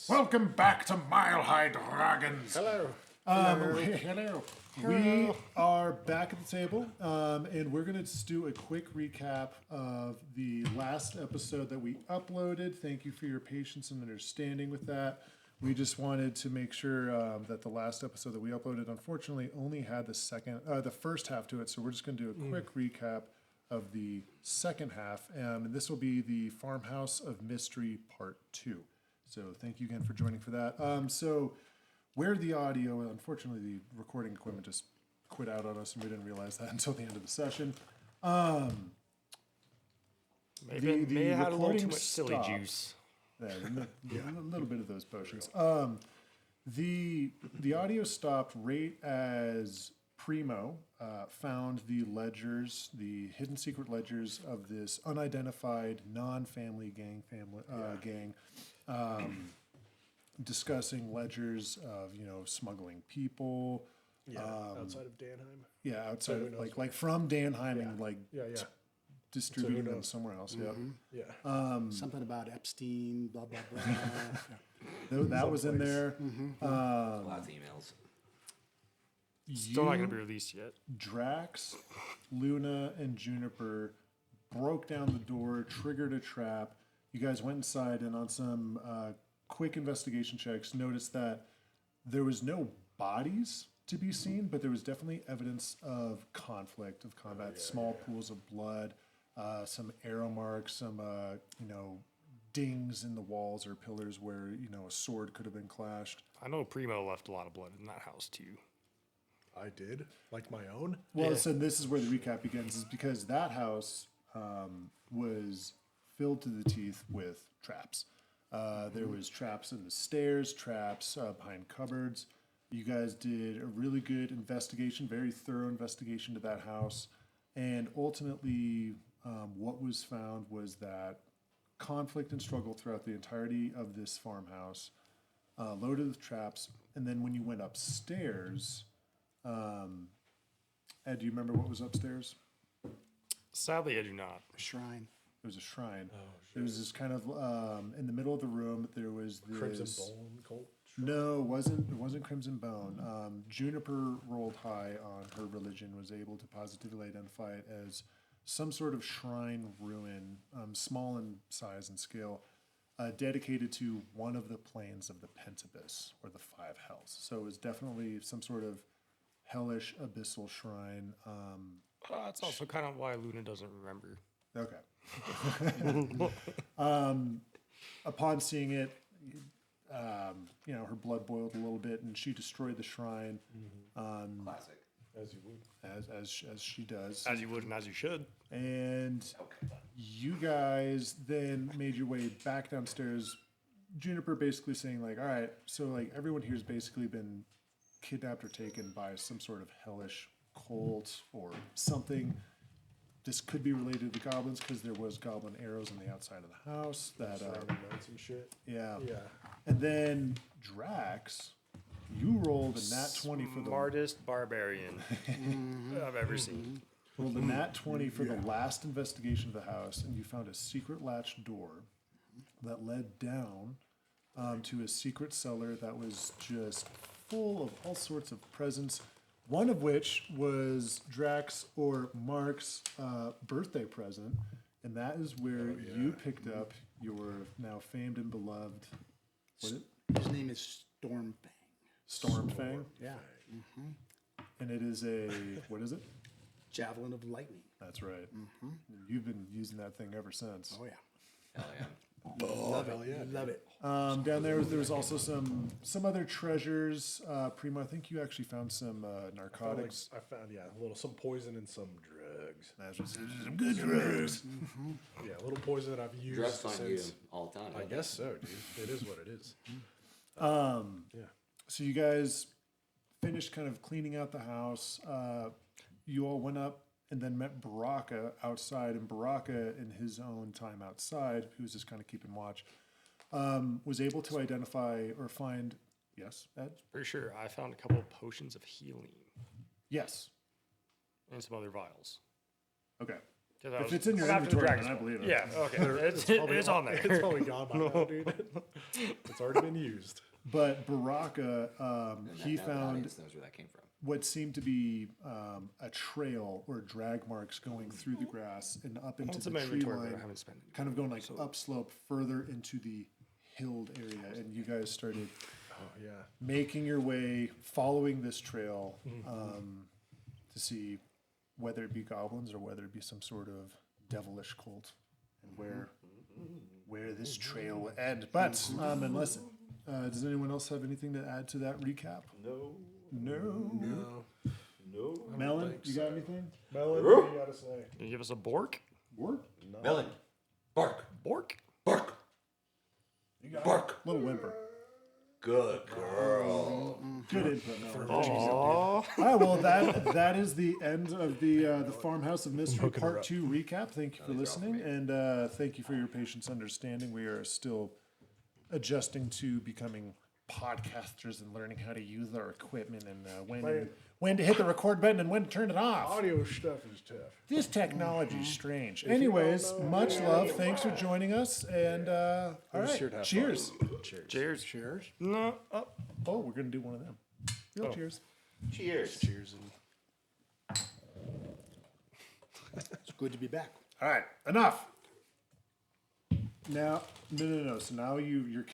Welcome back to Mile High Dragons. Hello. Hello. We are back at the table, and we're going to just do a quick recap of the last episode that we uploaded. Thank you for your patience and understanding with that. We just wanted to make sure that the last episode that we uploaded, unfortunately, only had the first half to it. So we're just going to do a quick recap of the second half, and this will be the Farmhouse of Mystery Part 2. So thank you again for joining for that. So where the audio, unfortunately, the recording equipment just quit out on us, and we didn't realize that until the end of the session. Maybe may have had a little too recording much silly stopped. juice. Yeah, a little bit of those potions. The audio stopped right as Primo found the ledgers, the hidden secret ledgers of this unidentified non-family gang discussing ledgers of smuggling people. Outside of Danheim. Yeah, outside of like from Danheim and distributing So who them knows? somewhere else. Yeah. Something about Epstein, blah, blah, blah. That was in there. Lots of emails. Still not going to be released yet. Drax, Luna, and Juniper broke down the door, triggered a trap. You guys went inside and on some quick investigation checks noticed that there was no bodies to be seen, but there was definitely evidence of conflict, of combat, small pools of blood, some arrow marks, some dings in the walls or pillars where a sword could have been clashed. I know Primo left a lot of blood in that house too. I did. Like my own. Well, so this is where the recap begins, is because that house was filled to the teeth with traps. There was traps in the stairs, traps behind cupboards. You guys did a really good investigation, very thorough investigation to that house. And ultimately, what was found was that conflict and struggle throughout the entirety of this farmhouse, loaded with traps. And then when you went upstairs, Ed, do you remember what was upstairs? Sadly, I do not. Shrine. It was a shrine. There was this kind of in the middle of the room. There was this Crimson Bone cult. No, it wasn't Crimson Bone. Juniper rolled high on her religion, was able to positively identify it as some sort of shrine ruin, small in size and scale, dedicated to one of the planes of the Pentabus, or the Five Hells. So it was definitely some sort of hellish abyssal shrine. That's also kind of why Luna doesn't remember. Okay. Upon seeing it, her blood boiled a little bit, and she destroyed the shrine. Classic. As you would. As she does. As you would and as you should. And you guys then made your way back downstairs. Juniper basically saying like, all right, so like everyone here's basically been kidnapped or taken by some sort of hellish cult or something. This could be related to the goblins because there was goblin arrows on the outside of the house. That Notes and shit. yeah. Yeah. And then Drax, you rolled a nat 20 for the Smartest barbarian I've ever seen. rolled a nat 20 for the last investigation of the house, and you found a secret latched door that led down to a secret cellar that was just full of all sorts of presents. One of which was Drax or Mark's birthday present, and that is where you picked up your now famed and beloved His name is Stormfang. Stormfang, Yeah. and it is a what is it? Javelin of lightning. That's right. You've been using that thing ever since. Oh, yeah. Hell yeah. Love hell it. yeah, Love it. Down there was also some other treasures. Primo, I think you actually found some narcotics. I found some poison and some drugs. That's just some good drugs. Yeah, a little poison that I've used Drugs find you since. all the time. I guess so, dude. It is what it is. So you guys finished kind of cleaning out the house. You all went up and then met Baraka outside. And Baraka, in his own time outside, who was just kind of keeping watch, was able to identify or find, yes, Ed? For sure, I found a couple of potions of healing Yes. and some other vials. Okay. If it's in your I'm after the inventory, dragon's then I believe it. Yeah, okay. It's on there. It's probably gone by now, dude. It's already been used. But Baraka, he Now the found audience knows where that came from. what seemed to be a trail or drag marks going through the grass and up into It's the in my tree inventory, but I line, haven't spent it. kind of going like upslope further into the hilled area. And you guys started Oh, yeah. making your way, following this trail to see whether it be goblins or whether it be some sort of devilish cult and where this trail will end. But unless does anyone else have anything to add to that recap? No. Melon, you got anything? Melon, what do you gotta say? Can you give us a bork? Word? Melon, bark, Bork? bark, bark. Little whimper. Good girl. Good input, Melon. Aww. All right, well, that is the end of the Farmhouse of Mystery Part 2 recap. Thank you for listening, and thank you for your patience and understanding. We are still adjusting to becoming podcasters and learning how to use our equipment and when to hit the record button and when to turn it off. Audio stuff is tough. This technology is strange. Anyways, much love. Thanks for joining us, and all right, sure to have cheers. Cheers. Cheers. No. Oh, we're gonna do one of them. Real cheers. Cheers. Cheers and It's good to be back. All right, enough. Now, no. So now you're